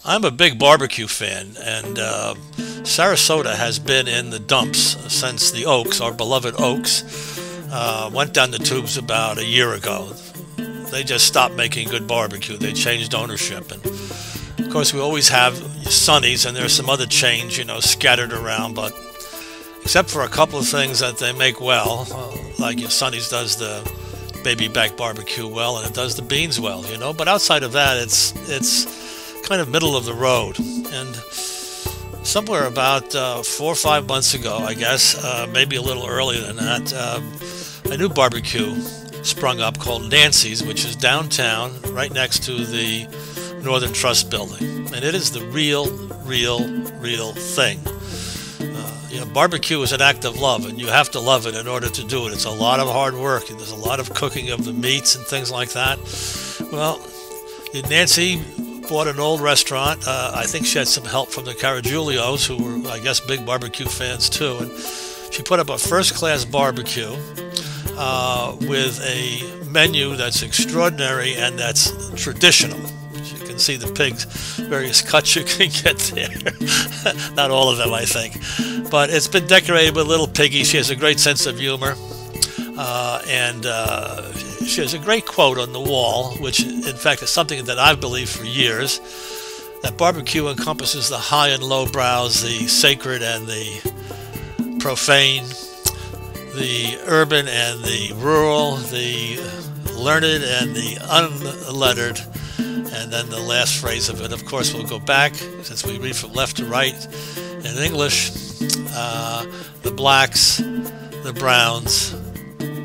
I'm a big barbecue fan, and Sarasota has been in the dumps since the Oaks, our beloved Oaks, went down the tubes about a year ago. They just stopped making good barbecue. They changed ownership, and of course we always have Sonny's, and there's some other chains, scattered around, but except for a couple of things that they make well, like Sonny's does the baby back barbecue well, and it does the beans well, but outside of that, it's kind of middle of the road. And somewhere about 4 or 5 months ago, I guess, maybe a little earlier than that, a new barbecue sprung up called Nancy's, which is downtown right next to the Northern Trust building, and it is the real thing. Barbecue is an act of love, and you have to love it in order to do it. It's a lot of hard work, and there's a lot of cooking of the meats and things like that. Well, Nancy bought an old restaurant. I think she had some help from the Caragiulios, who were, I guess, big barbecue fans too, and she put up a first-class barbecue with a menu that's extraordinary and that's traditional. You can see the pigs, various cuts you can get there. Not all of them, I think. But it's been decorated with little piggies. She has a great sense of humor. And she has a great quote on the wall, which in fact is something that I've believed for years, that barbecue encompasses the high and low brows, the sacred and the profane, the urban and the rural, the learned and the unlettered. And then the last phrase of it, of course, we'll go back, since we read from left to right in English, the blacks, the browns,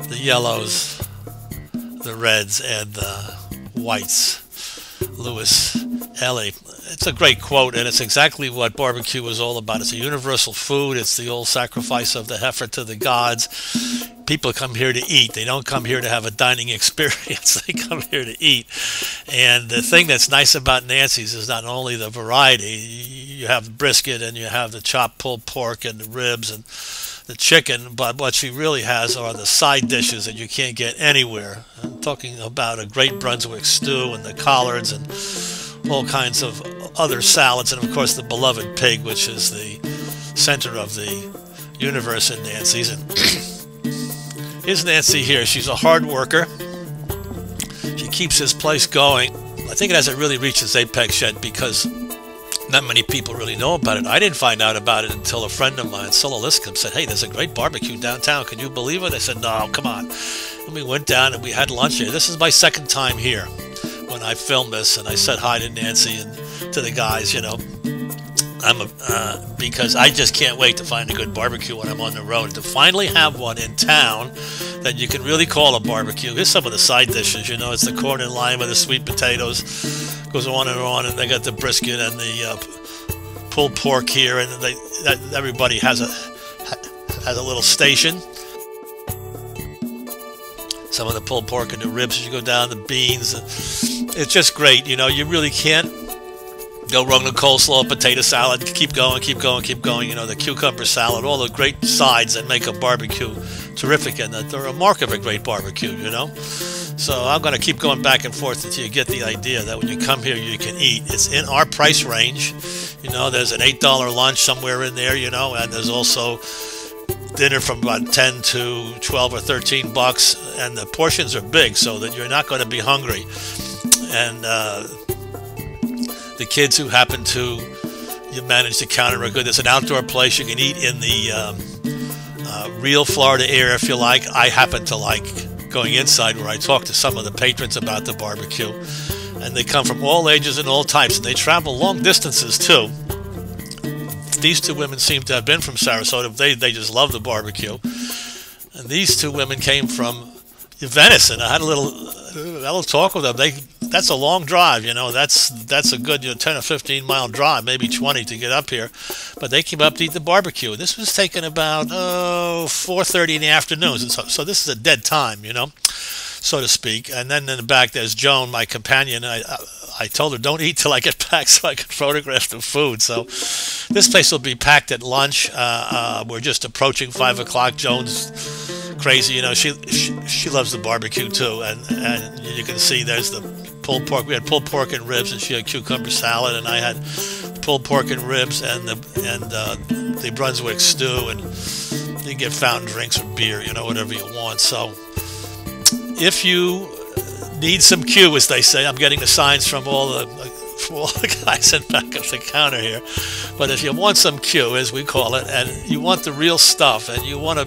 the yellows, the reds, and the whites. Lewis Ellie. It's a great quote, and it's exactly what barbecue is all about. It's a universal food. It's the old sacrifice of the heifer to the gods. People come here to eat. They don't come here to have a dining experience. They come here to eat. And the thing that's nice about Nancy's is not only the variety. You have the brisket, and you have the chopped pulled pork, and the ribs, and the chicken, but what she really has are the side dishes that you can't get anywhere. I'm talking about a great Brunswick stew and the collards and all kinds of other salads, and of course the beloved pig, which is the center of the universe in Nancy's. And here's Nancy here. She's a hard worker. She keeps this place going. I think it hasn't really reached its apex yet because not many people really know about it. I didn't find out about it until a friend of mine, Sulla Liscombe, said, "Hey, there's a great barbecue downtown. Can you believe it?" I said, "No, come on." And we went down and we had lunch here. This is my second time here when I filmed this, and I said hi to Nancy and to the guys, because I just can't wait to find a good barbecue when I'm on the road. And to finally have one in town that you can really call a barbecue. Here's some of the side dishes, it's the corn and lime and the sweet potatoes. Goes on, and they got the brisket and the pulled pork here, and everybody has a little station. Some of the pulled pork and the ribs as you go down, the beans. It's just great, you really can't go wrong. The coleslaw, potato salad, keep going, the cucumber salad, all the great sides that make a barbecue terrific, and they're a mark of a great barbecue, So I'm going to keep going back and forth until you get the idea that when you come here, you can eat. It's in our price range. There's an $8 lunch somewhere in there, and there's also dinner from about 10 to 12 or 13 bucks, and the portions are big so that you're not going to be hungry. And the kids who happen to manage the counter are good. There's an outdoor place you can eat in the real Florida air if you like. I happen to like going inside, where I talk to some of the patrons about the barbecue, and they come from all ages and all types, and they travel long distances too. These two women seem to have been from Sarasota. They just love the barbecue, and these two women came from Venice, and I had a little talk with them. That's a long drive, that's a good 10 or 15 mile drive, maybe 20 to get up here, but they came up to eat the barbecue. This was taken about 4:30 in the afternoon, so this is a dead time, so to speak. And then in the back there's Joan, my companion. I told her don't eat till I get back so I can photograph the food. So this place will be packed at lunch. We're just approaching 5 o'clock. Joan's crazy. You know, she loves the barbecue too, and you can see there's the pulled pork. We had pulled pork and ribs, and she had cucumber salad, and I had pulled pork and ribs and the Brunswick stew, and you can get fountain drinks or beer, you know, whatever you want. So if you need some Q, as they say, I'm getting the signs from all the guys in back of the counter here. But if you want some Q, as we call it, and you want the real stuff, and you want to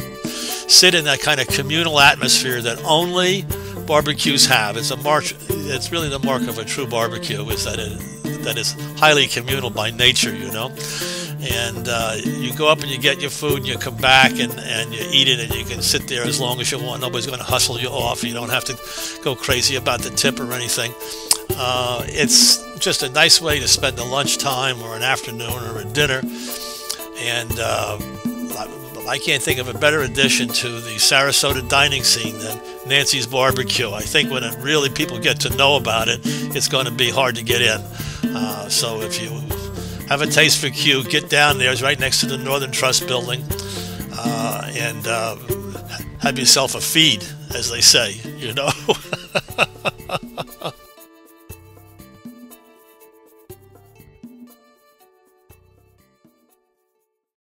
sit in that kind of communal atmosphere that only barbecues have, it's really the mark of a true barbecue, is that is highly communal by nature, you know. And you go up and you get your food, and you come back and you eat it, and you can sit there as long as you want. Nobody's going to hustle you off. You don't have to go crazy about the tip or anything. It's just a nice way to spend a lunchtime or an afternoon or a dinner. And I can't think of a better addition to the Sarasota dining scene than Nancy's Barbecue. I think when really people get to know about it, it's going to be hard to get in. So if you have a taste for Q, get down there. It's right next to the Northern Trust building. And have yourself a feed, as they say, you know.